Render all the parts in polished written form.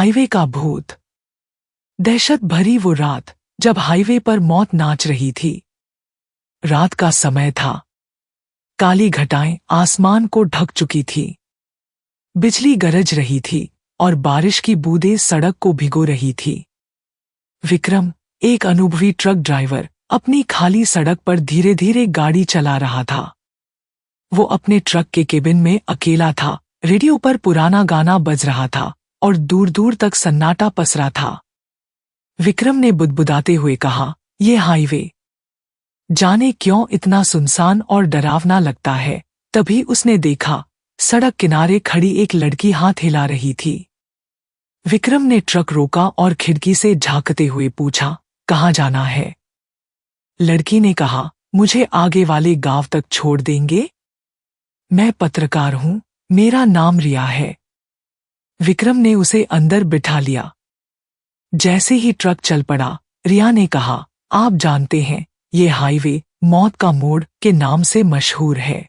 Highway का भूत। दहशत भरी वो रात जब हाईवे पर मौत नाच रही थी। रात का समय था। काली घटाएं आसमान को ढक चुकी थी। बिजली गरज रही थी और बारिश की बूंदें सड़क को भिगो रही थी। विक्रम, एक अनुभवी ट्रक ड्राइवर, अपनी खाली सड़क पर धीरे धीरे गाड़ी चला रहा था। वो अपने ट्रक के केबिन में अकेला था। रेडियो पर पुराना गाना बज रहा था और दूर दूर तक सन्नाटा पसरा था। विक्रम ने बुदबुदाते हुए कहा, "ये हाईवे जाने क्यों इतना सुनसान और डरावना लगता है।" तभी उसने देखा, सड़क किनारे खड़ी एक लड़की हाथ हिला रही थी। विक्रम ने ट्रक रोका और खिड़की से झांकते हुए पूछा, "कहाँ जाना है?" लड़की ने कहा, "मुझे आगे वाले गांव तक छोड़ देंगे? मैं पत्रकार हूं, मेरा नाम रिया है।" विक्रम ने उसे अंदर बिठा लिया। जैसे ही ट्रक चल पड़ा, रिया ने कहा, "आप जानते हैं, ये हाईवे मौत का मोड़ के नाम से मशहूर है।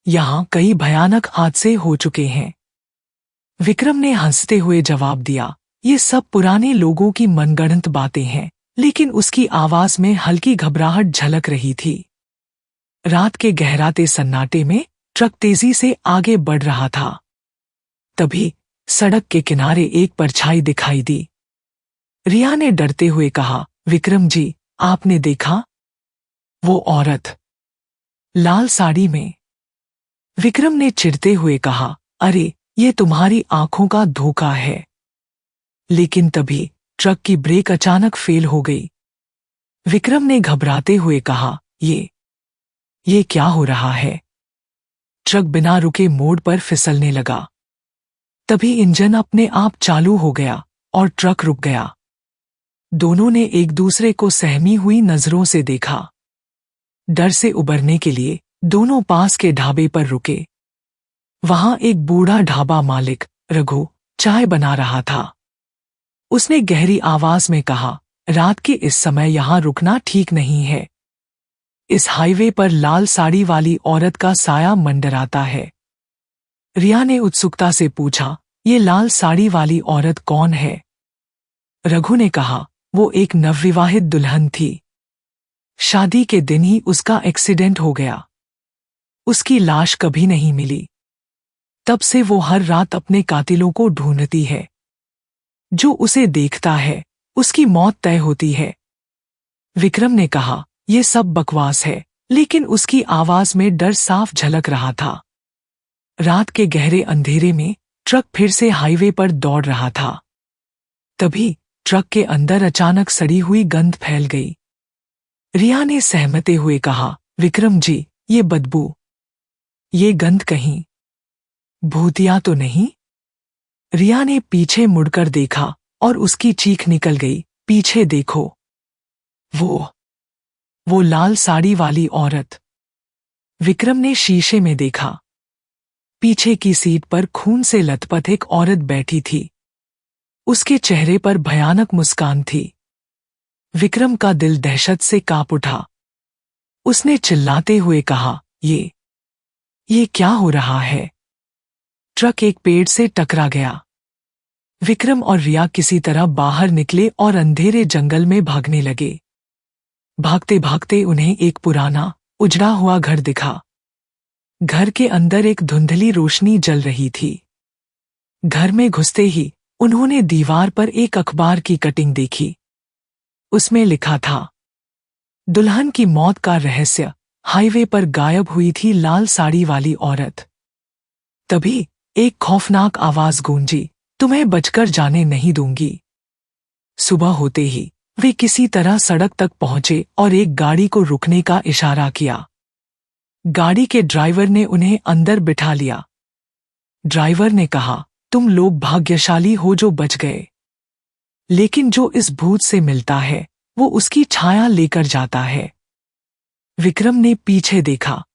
यहाँ कई भयानक हादसे हो चुके हैं।" विक्रम ने हंसते हुए जवाब दिया, "ये सब पुराने लोगों की मनगढ़ंत बातें हैं।" लेकिन उसकी आवाज में हल्की घबराहट झलक रही थी। रात के गहराते सन्नाटे में ट्रक तेजी से आगे बढ़ रहा था। तभी सड़क के किनारे एक परछाई दिखाई दी। रिया ने डरते हुए कहा, "विक्रम जी, आपने देखा? वो औरत लाल साड़ी में।" विक्रम ने चिढ़ते हुए कहा, "अरे, ये तुम्हारी आंखों का धोखा है।" लेकिन तभी ट्रक की ब्रेक अचानक फेल हो गई। विक्रम ने घबराते हुए कहा, ये क्या हो रहा है?" ट्रक बिना रुके मोड़ पर फिसलने लगा। तभी इंजन अपने आप चालू हो गया और ट्रक रुक गया। दोनों ने एक दूसरे को सहमी हुई नजरों से देखा। डर से उबरने के लिए दोनों पास के ढाबे पर रुके। वहां एक बूढ़ा ढाबा मालिक, रघु, चाय बना रहा था। उसने गहरी आवाज में कहा, "रात के इस समय यहां रुकना ठीक नहीं है। इस हाईवे पर लाल साड़ी वाली औरत का साया मंडराता है।" रिया ने उत्सुकता से पूछा, "ये लाल साड़ी वाली औरत कौन है?" रघु ने कहा, "वो एक नवविवाहित दुल्हन थी। शादी के दिन ही उसका एक्सीडेंट हो गया। उसकी लाश कभी नहीं मिली। तब से वो हर रात अपने कातिलों को ढूंढती है। जो उसे देखता है, उसकी मौत तय होती है।" विक्रम ने कहा, "ये सब बकवास है," लेकिन उसकी आवाज में डर साफ झलक रहा था। रात के गहरे अंधेरे में ट्रक फिर से हाईवे पर दौड़ रहा था। तभी ट्रक के अंदर अचानक सड़ी हुई गंध फैल गई। रिया ने सहमते हुए कहा, "विक्रम जी, ये बदबू, ये गंध कहीं भूतिया तो नहीं?" रिया ने पीछे मुड़कर देखा और उसकी चीख निकल गई, "पीछे देखो, वो लाल साड़ी वाली औरत।" विक्रम ने शीशे में देखा। पीछे की सीट पर खून से लथपथ एक औरत बैठी थी। उसके चेहरे पर भयानक मुस्कान थी। विक्रम का दिल दहशत से कांप उठा। उसने चिल्लाते हुए कहा, ये क्या हो रहा है?" ट्रक एक पेड़ से टकरा गया। विक्रम और रिया किसी तरह बाहर निकले और अंधेरे जंगल में भागने लगे। भागते भागते उन्हें एक पुराना, उजड़ा हुआ घर दिखा। घर के अंदर एक धुंधली रोशनी जल रही थी। घर में घुसते ही उन्होंने दीवार पर एक अखबार की कटिंग देखी। उसमें लिखा था, "दुल्हन की मौत का रहस्य, हाईवे पर गायब हुई थी लाल साड़ी वाली औरत।" तभी एक खौफनाक आवाज गूंजी, "तुम्हें बचकर जाने नहीं दूंगी।" सुबह होते ही वे किसी तरह सड़क तक पहुंचे और एक गाड़ी को रुकने का इशारा किया। गाड़ी के ड्राइवर ने उन्हें अंदर बिठा लिया। ड्राइवर ने कहा, "तुम लोग भाग्यशाली हो जो बच गए। लेकिन जो इस भूत से मिलता है, वो उसकी छाया लेकर जाता है।" विक्रम ने पीछे देखा।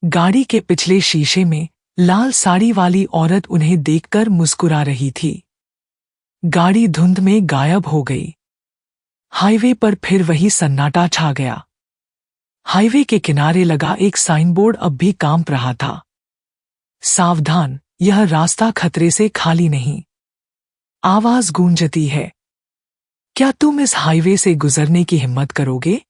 गाड़ी के पिछले शीशे में लाल साड़ी वाली औरत उन्हें देखकर मुस्कुरा रही थी। गाड़ी धुंध में गायब हो गई। हाईवे पर फिर वही सन्नाटा छा गया। हाईवे के किनारे लगा एक साइन बोर्ड अब भी कांप रहा था, "सावधान, यह रास्ता खतरे से खाली नहीं।" आवाज गूंजती है। क्या तुम इस हाईवे से गुजरने की हिम्मत करोगे?